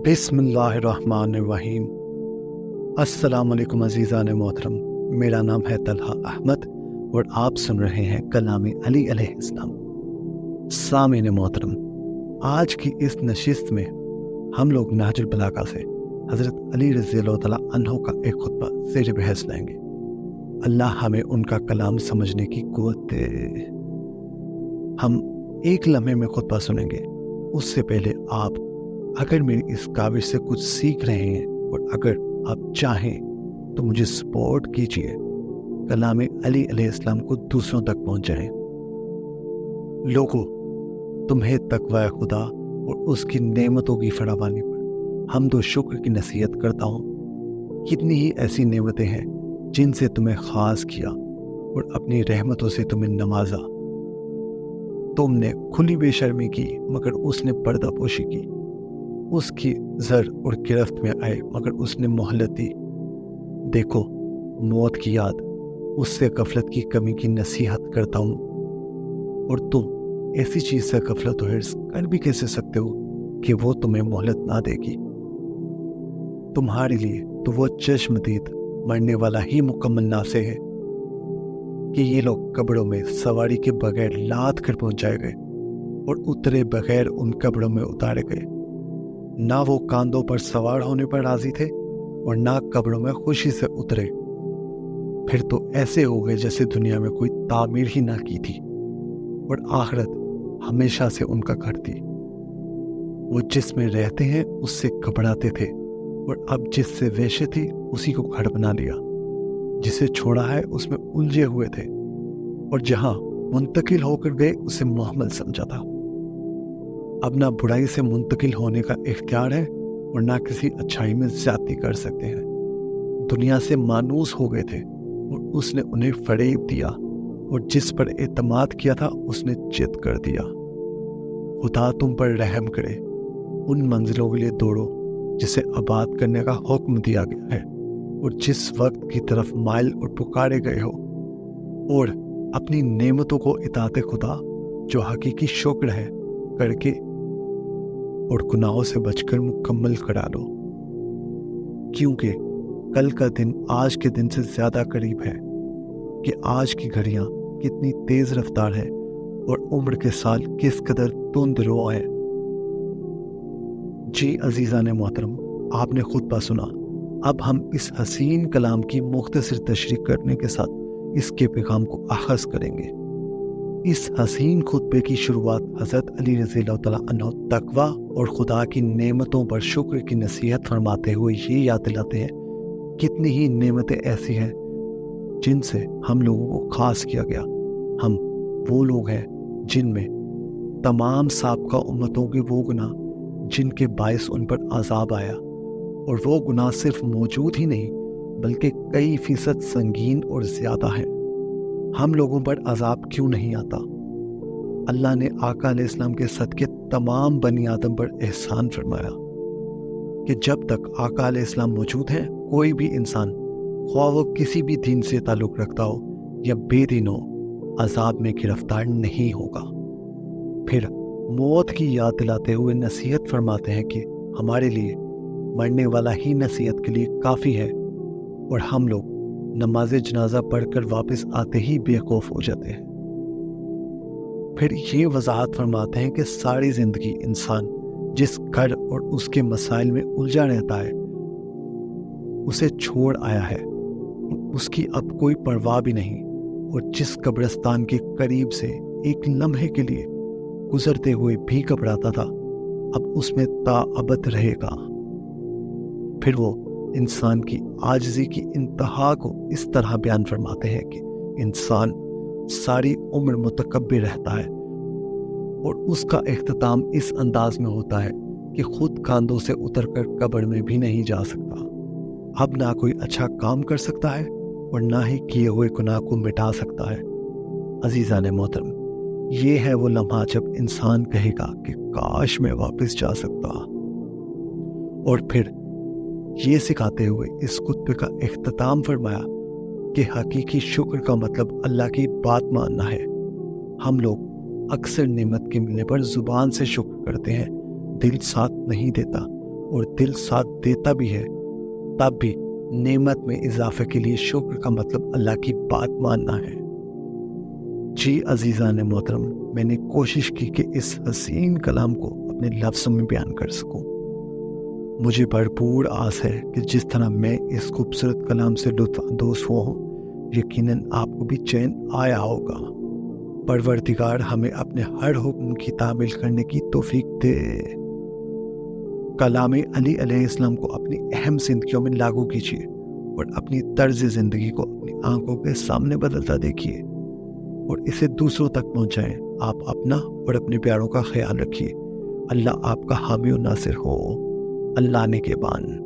बिस्मिल्लाहिर्रहमानिर्रहीम। अस्सलाम वालेकुम अज़ीज़ान मोहतरम। मेरा नाम है तलहा अहमद और आप सुन रहे हैं कलाम अली अलैहिस्सलाम। सामीन मोहतरम, आज की इस नशिस्त में हम लोग नहजुल बलागा से हज़रत अली रज़ियल्लाहु तआला अन्हु का एक खुतबा ज़ेर बहस लाएंगे। अल्लाह हमें उनका कलाम समझने की कुव्वत दे। हम एक लम्हे में खुतबा सुनेंगे। उससे पहले आप अगर मेरी इस काविश से कुछ सीख रहे हैं और अगर आप चाहें तो मुझे सपोर्ट कीजिए, कलाम अली अलैहिस्सलाम को दूसरों तक पहुंचाएं। लोगों, तुम्हें तक़वा खुदा और उसकी नेमतों की फरावानी पर हम्द व शुक्र की नसीहत करता हूँ। कितनी ही ऐसी नेमतें हैं जिनसे तुम्हें ख़ास किया और अपनी रहमतों से तुम्हें नवाजा। तुमने खुली बेशर्मी की मगर उसने पर्दापोशी की, उसकी ज़र और गिरफ्त में आए मगर उसने मोहलत दी। देखो, मौत की याद, उससे गफलत की कमी की नसीहत करता हूँ, और तुम ऐसी चीज़ से गफलत और हिर्स कर भी कैसे सकते हो कि वो तुम्हें मोहलत ना देगी। तुम्हारे लिए तो वो चश्मदीद मरने वाला ही मुकम्मल नासे है कि ये लोग कब्रों में सवारी के बगैर लाद कर पहुंचाए गए और उतरे बगैर उन कब्रों में उतारे गए। ना वो कांधों पर सवार होने पर राजी थे और ना कब्रों में खुशी से उतरे। फिर तो ऐसे हो गए जैसे दुनिया में कोई तामीर ही ना की थी और आखिरत हमेशा से उनका घर थी। वो जिसमें रहते हैं उससे घबराते थे और अब जिससे वैश्य थी उसी को घर बना लिया। जिसे छोड़ा है उसमें उलझे हुए थे और जहां मुंतकिल होकर गए उसे मोहम्मद समझा था। अब ना बुराई से मुंतकिल होने का इख्तियार है और ना किसी अच्छाई में ज़्यादती कर सकते हैं। दुनिया से मानूस हो गए थे और उसने उन्हें फरेब दिया और जिस पर एतमाद किया था उसने चित कर दिया। खुदा तुम पर रहम करे, उन मंजिलों के लिए दौड़ो जिसे आबाद करने का हुक्म दिया गया है और जिस वक्त की तरफ माइल और पुकारे गए हो, और अपनी नेमतों को इताअत खुदा जो हकीकी शुक्र है करके और गुनाहों से बचकर मुकम्मल करा लो, क्योंकि कल का दिन आज के दिन से ज्यादा करीब है कि आज की घड़ियां कितनी तेज रफ्तार है और उम्र के साल किस कदर तुंद रो है। जी अजीज़ान मोहतरम, आपने खुतबा सुना। अब हम इस हसीन कलाम की मुख्तसर तशरीह करने के साथ इसके पैगाम को आगाज़ करेंगे। इस हसीन खुतबे की शुरुआत हज़रत अली रज़ियल्लाहु तआला अन्हु तक़वा और खुदा की नेमतों पर शुक्र की नसीहत फरमाते हुए ये याद दिलाते हैं, कितनी ही नेमतें ऐसी हैं जिनसे हम लोगों को खास किया गया। हम वो लोग हैं जिनमें तमाम साबका उम्मतों के वो गुनाह जिनके बायस उन पर अज़ाब आया, और वो गुनाह सिर्फ मौजूद ही नहीं बल्कि कई फीसद संगीन और ज़्यादा हैं। हम लोगों पर अज़ाब क्यों नहीं आता? अल्लाह ने आका अलैहिस्सलाम के सदके तमाम बनी आदम पर एहसान फरमाया कि जब तक आका अलैहिस्सलाम मौजूद हैं, कोई भी इंसान, ख्वाह वो किसी भी दीन से ताल्लुक़ रखता हो या बेदीन हो, अज़ाब में गिरफ्तार नहीं होगा। फिर मौत की याद दिलाते हुए नसीहत फरमाते हैं कि हमारे लिए मरने वाला ही नसीहत के लिए काफ़ी है, और हम लोग नमाज जनाजा पढ़कर वापस आते ही बेवकूफ़ हो जाते हैं। फिर ये वजाहत फरमाते हैं कि सारी ज़िंदगी इंसान जिस घर और उसके मसाइल में उलझा रहता है उसे छोड़ आया है, उसकी अब कोई परवाह भी नहीं, और जिस कब्रिस्तान के करीब से एक लम्हे के लिए गुजरते हुए भी घबराता था, अब उसमें ताअबद रहेगा। फिर वो इंसान की आजिज़ी की इंतहा को इस तरह बयान फरमाते हैं कि इंसान सारी उम्र मुतकब्बिर रहता है और उसका इख्तिताम इस अंदाज में होता है कि खुद कांधों से उतरकर कब्र में भी नहीं जा सकता। अब ना कोई अच्छा काम कर सकता है और ना ही किए हुए गुनाह को मिटा सकता है। अजीज़ान मोहतरम, ये है वो लम्हा जब इंसान कहेगा कि काश मैं वापस जा सकता। और फिर ये सिखाते हुए इस खुतबे का इख्तिताम फरमाया कि हकीकी शुक्र का मतलब अल्लाह की बात मानना है। हम लोग अक्सर नेमत के मिलने पर ज़ुबान से शुक्र करते हैं, दिल साथ नहीं देता اور دل ساتھ دیتا بھی ہے، تب بھی نعمت میں اضافے کے لیے شکر کا مطلب اللہ کی بات ماننا ہے۔ جی عزیزان محترم، میں نے کوشش کی کہ اس حسین کلام کو اپنے لفظوں میں بیان کر سکوں۔ مجھے بھرپور آس ہے کہ جس طرح میں اس خوبصورت کلام سے لطف اندوز ہوا ہوں، یقیناً آپ کو بھی چین آیا ہوگا۔ پروردگار ہمیں اپنے ہر حکم کی تعمیل کرنے کی توفیق دے۔ کلام علی علیہ السلام کو اپنی اہم زندگیوں میں لاگو کیجیے اور اپنی طرز زندگی کو اپنی آنکھوں کے سامنے بدلتا دیکھیے اور اسے دوسروں تک پہنچائیں۔ آپ اپنا اور اپنے پیاروں کا خیال رکھیے۔ اللہ آپ کا حامی و ناصر ہو۔ اللہ نے کے بان۔